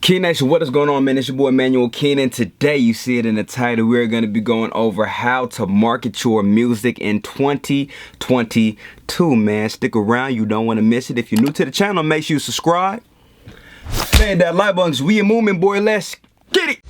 Key Nation, what is going on, man? It's your boy Emmanuel Keenan. Today, you see it in the title, we're going to be going over how to market your music in 2022, man. Stick around, you don't want to miss it. If you're new to the channel, make sure you subscribe. Man, that like button, we in movement, boy. Let's get it.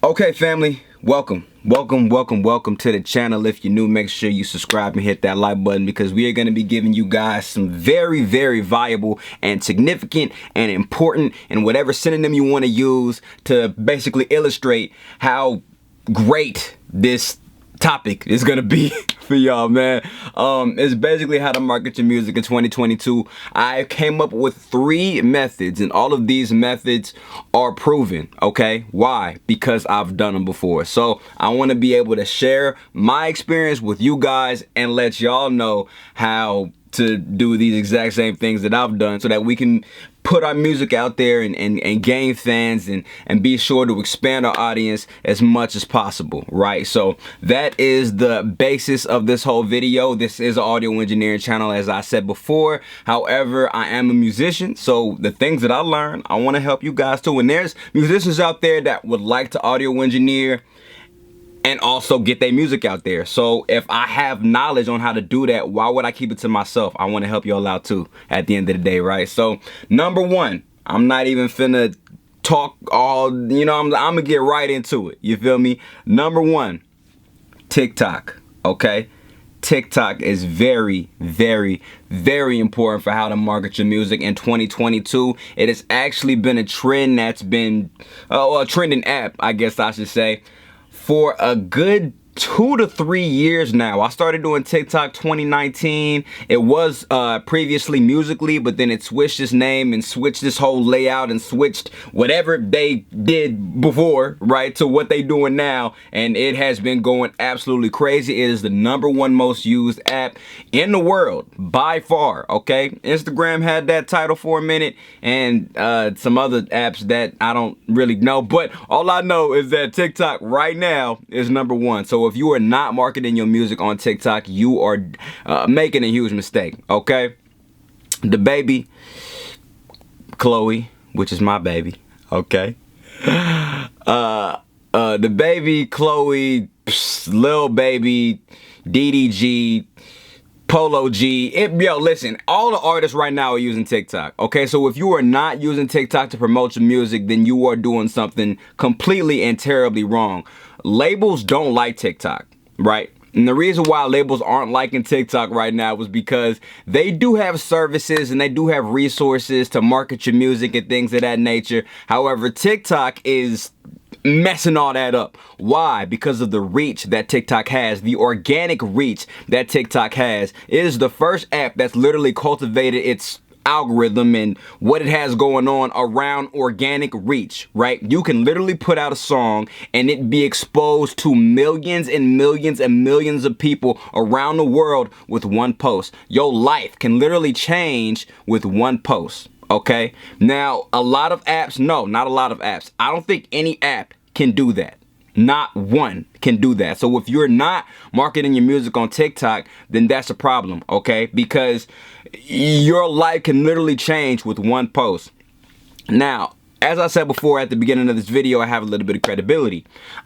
Okay, family, welcome to the channel. If you're new, make sure you subscribe and hit that like button, because we are going to be giving you guys some very valuable and significant and important and whatever synonym you want to use to basically illustrate how great this topic is gonna be for y'all, man. It's basically how to market your music in 2022. I came up with 3 methods, and all of these methods are proven. Okay, why? Because I've done them before. So I want to be able to share my experience with you guys and let y'all know how to do these exact same things that I've done, so that we can put our music out there and gain fans and be sure to expand our audience as much as possible, right? So that is the basis of this whole video. This is an audio engineering channel, as I said before. However, I am a musician, so the things that I learned, I want to help you guys too. And there's musicians out there that would like to audio engineer and also get their music out there. So if I have knowledge on how to do that, why would I keep it to myself? I want to help y'all out too at the end of the day, right? So number 1, I'm not even finna talk all, I'm gonna get right into it. You feel me? Number 1, TikTok, okay? TikTok is very important for how to market your music in 2022. It has actually been a trend that's been, a trending app, I guess I should say, for a good 2 to 3 years now. I started doing TikTok 2019. It was previously Musical.ly, but then it switched its name and switched this whole layout and switched whatever they did before, right, to what they doing now. And it has been going absolutely crazy. It is the #1 most used app in the world by far, okay? Instagram had that title for a minute, and some other apps that I don't really know, but all I know is that TikTok right now is #1. So if you are not marketing your music on TikTok, you are making a huge mistake, okay? The baby, Chloe, which is my baby, okay? The baby, Chloe, Lil Baby, DDG, Polo G, yo, listen, all the artists right now are using TikTok, okay? So if you are not using TikTok to promote your music, then you are doing something completely and terribly wrong. Labels don't like TikTok, right? And the reason why labels aren't liking TikTok right now is because they do have services and they do have resources to market your music and things of that nature. However, TikTok is messing all that up. Why? Because of the reach that TikTok has, the organic reach that TikTok has. It is the first app that's literally cultivated its algorithm and what it has going on around organic reach, right? You can literally put out a song and it be exposed to millions and millions and millions of people around the world with one post. Your life can literally change with one post, okay? Now, a lot of apps, no, not a lot of apps. I don't think any app can do that. Not one can do that. So if you're not marketing your music on TikTok, then that's a problem, okay? Because your life can literally change with one post. Now, as I said before at the beginning of this video, I have a little bit of credibility.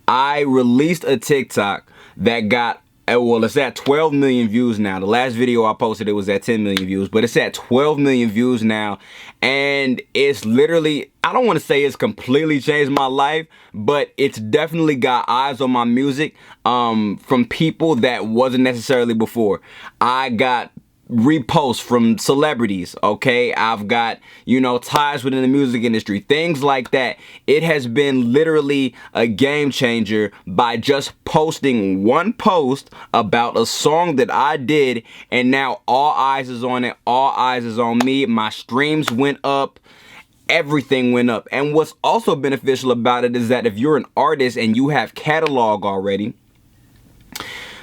I released a TikTok that got, well, it's at 12 million views now. The last video I posted, it was at 10 million views, but it's at 12 million views now. And it's literally, I don't want to say it's completely changed my life, but it's definitely got eyes on my music from people that wasn't necessarily before. I got reposts from celebrities, okay? I've got, ties within the music industry, things like that. It has been literally a game changer by just posting one post about a song that I did, and now all eyes is on it, all eyes is on me. My streams went up, everything went up. And what's also beneficial about it is that if you're an artist and you have catalog already,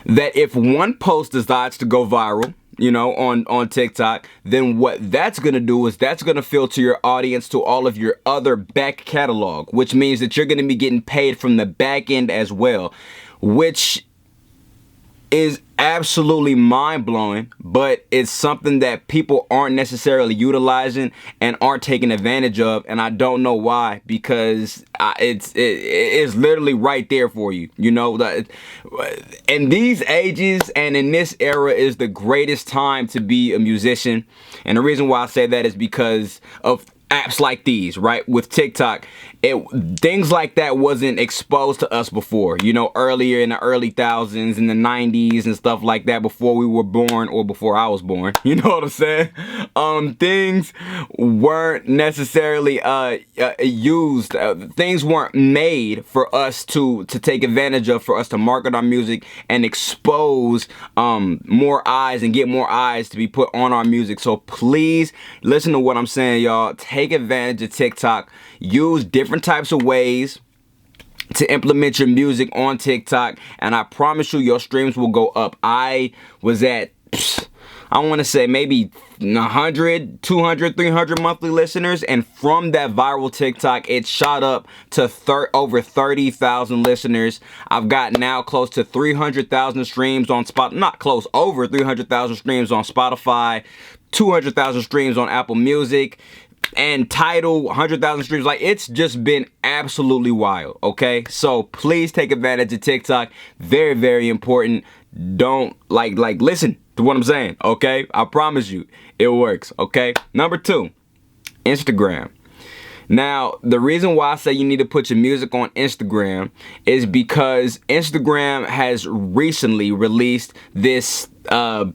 that if one post decides to go viral, on TikTok, then what that's gonna do is that's gonna filter your audience to all of your other back catalog, which means that you're gonna be getting paid from the back end as well, which is absolutely mind-blowing, but it's something that people aren't necessarily utilizing and aren't taking advantage of, and I don't know why, because it's literally right there for you. You know, in these ages and in this era is the greatest time to be a musician, and the reason why I say that is because of apps like these, right? With TikTok, things like that wasn't exposed to us before, you know, earlier in the early thousands, in the 90s and stuff like that, before we were born or before I was born, you know what I'm saying? Things weren't necessarily used, things weren't made for us to take advantage of, for us to market our music and expose more eyes and get more eyes to be put on our music. So please listen to what I'm saying, y'all. Take advantage of TikTok. Use different types of ways to implement your music on TikTok, and I promise you your streams will go up. I was at, I want to say maybe 100, 200, 300 monthly listeners, and from that viral TikTok, it shot up to over 30,000 listeners. I've got now close to 300,000 streams on not close, over 300,000 streams on Spotify, 200,000 streams on Apple Music, and Tidal, 100,000 streams. Like, it's just been absolutely wild, okay? So please take advantage of TikTok. Very, very important. Don't listen to what I'm saying, okay? I promise you it works, okay? Number 2, Instagram. Now, the reason why I say you need to put your music on Instagram is because Instagram has recently released this, I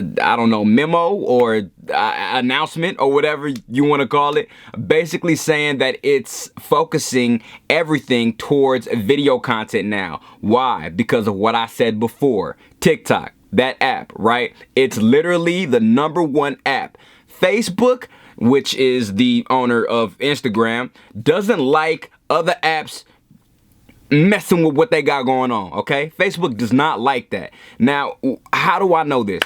don't know, memo or announcement or whatever you want to call it, basically saying that it's focusing everything towards video content now. Why? Because of what I said before. TikTok, that app, right? It's literally the #1 app. Facebook, which is the owner of Instagram, doesn't like other apps messing with what they got going on, okay? Facebook does not like that. Now, how do I know this?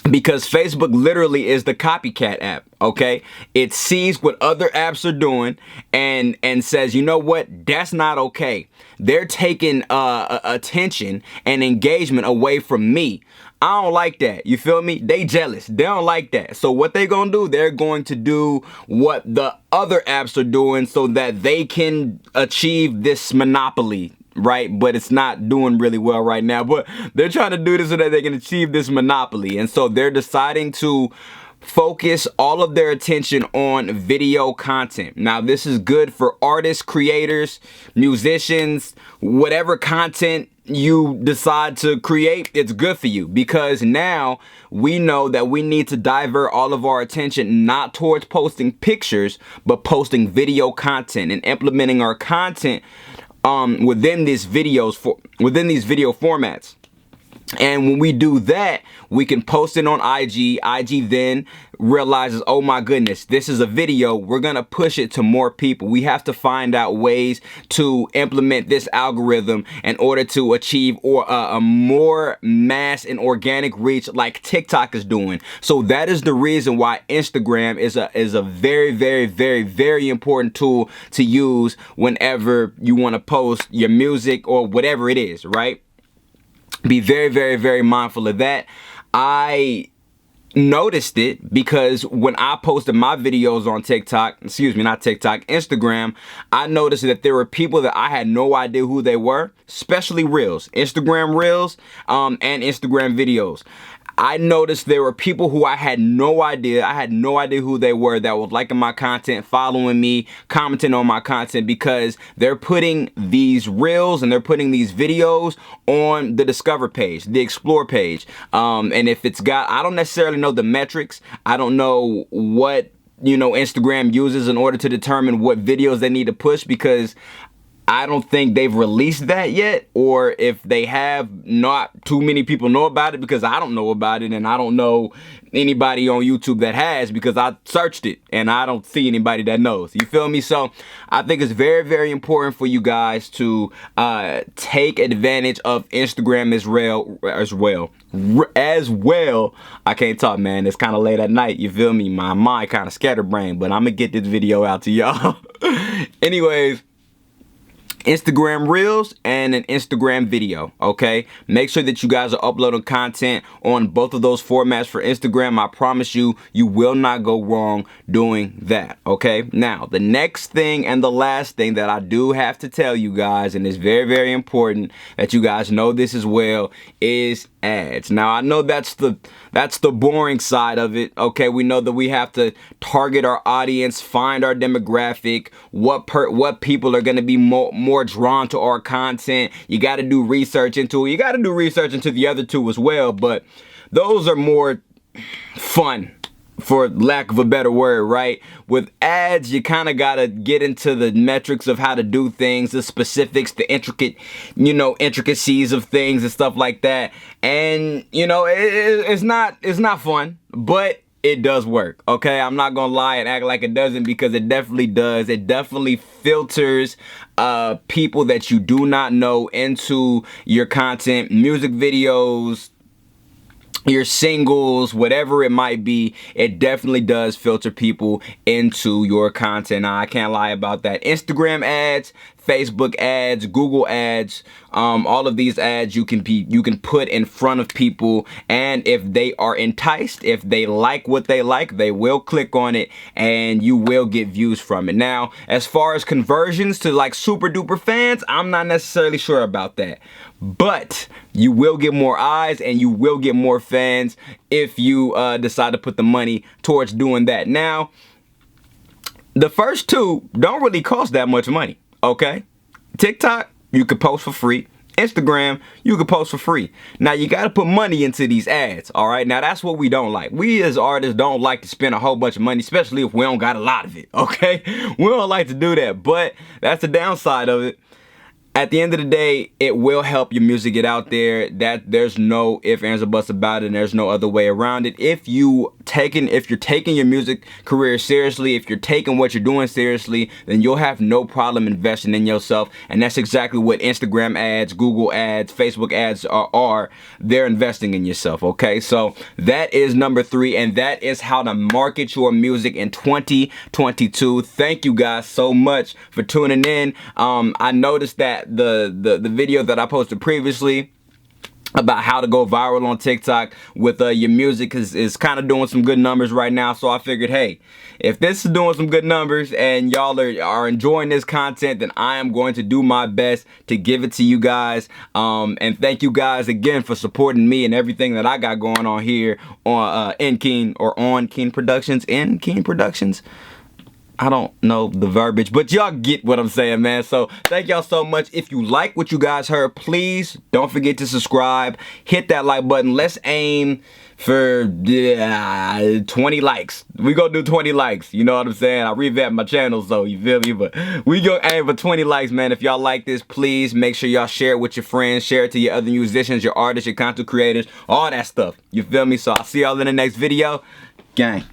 Because Facebook literally is the copycat app, okay? It sees what other apps are doing and says, you know what? That's not okay. They're taking attention and engagement away from me. I don't like that. You feel me? They jealous. They don't like that. So what they gonna do? They're going to do what the other apps are doing so that they can achieve this monopoly, right? But it's not doing really well right now. But they're trying to do this so that they can achieve this monopoly. And so they're deciding to focus all of their attention on video content. Now, this is good for artists, creators, musicians, whatever content you decide to create, it's good for you, because now we know that we need to divert all of our attention not towards posting pictures, but posting video content and implementing our content within these video formats. And when we do that, we can post it on IG. IG then realizes, oh my goodness, this is a video. We're going to push it to more people. We have to find out ways to implement this algorithm in order to achieve a more mass and organic reach like TikTok is doing. So that is the reason why Instagram is a very, very, very, very important tool to use whenever you want to post your music or whatever it is, right? Be very, very, very mindful of that. I noticed it because when I posted my videos on TikTok, Instagram, I noticed that there were people that I had no idea who they were, especially Reels, Instagram Reels, and Instagram videos. I noticed there were people who I had no idea who they were, that was liking my content, following me, commenting on my content, because they're putting these reels and they're putting these videos on the Discover page, the Explore page. And if it's got, I don't necessarily know the metrics. I don't know what, Instagram uses in order to determine what videos they need to push, because I don't think they've released that yet, or if they have, not too many people know about it, because I don't know about it, and I don't know anybody on YouTube that has, because I searched it and I don't see anybody that knows. You feel me? So I think it's very, very important for you guys to take advantage of Instagram as well. I can't talk, man. It's kind of late at night. You feel me? My mind kind of scatterbrained, but I'm gonna get this video out to y'all. Anyways, Instagram Reels and an Instagram video, okay? Make sure that you guys are uploading content on both of those formats for Instagram. I promise you, you will not go wrong doing that, okay? Now, the next thing and the last thing that I do have to tell you guys, and it's very, very important that you guys know this as well, is ads. Now, I know that's the boring side of it, okay? We know that we have to target our audience, find our demographic, what people are going to be more drawn to our content. You got to do research into it. You got to do research into the other two as well, but those are more fun, for lack of a better word, right? With ads, you kind of got to get into the metrics of how to do things, the specifics, the intricacies of things and stuff like that. And, it's not fun, but it does work, okay? I'm not gonna lie and act like it doesn't, because it definitely does. It definitely filters people that you do not know into your content, music videos, your singles, whatever it might be. It definitely does filter people into your content. Now, I can't lie about that. Instagram ads, Facebook ads, Google ads, all of these ads you can put in front of people, and if they are enticed, if they like what they like, they will click on it and you will get views from it. Now, as far as conversions to like super duper fans, I'm not necessarily sure about that, but you will get more eyes and you will get more fans if you decide to put the money towards doing that. Now, the first two don't really cost that much money, okay? TikTok, you could post for free. Instagram, you could post for free. Now, you got to put money into these ads, all right? Now, that's what we don't like. We as artists don't like to spend a whole bunch of money, especially if we don't got a lot of it, okay? We don't like to do that, but that's the downside of it. At the end of the day, it will help your music get out there. That there's no ifs, ands, or buts about it, and there's no other way around it. If you're taking your music career seriously, if you're taking what you're doing seriously, then you'll have no problem investing in yourself. And that's exactly what Instagram ads, Google ads, Facebook ads are. They're investing in yourself, okay? So that is number 3, and that is how to market your music in 2022. Thank you guys so much for tuning in. I noticed that the video that I posted previously about how to go viral on TikTok with your music is kind of doing some good numbers right now. So I figured, hey, if this is doing some good numbers and y'all are enjoying this content, then I am going to do my best to give it to you guys. And thank you guys again for supporting me and everything that I got going on here on on Keen Productions. In Keen Productions, I don't know the verbiage, but y'all get what I'm saying, man. So thank y'all so much. If you like what you guys heard, please don't forget to subscribe. Hit that like button. Let's aim for 20 likes. We gonna do 20 likes. You know what I'm saying? I revamped my channel, so you feel me? But we gonna aim for 20 likes, man. If y'all like this, please make sure y'all share it with your friends. Share it to your other musicians, your artists, your content creators, all that stuff. You feel me? So I'll see y'all in the next video. Gang.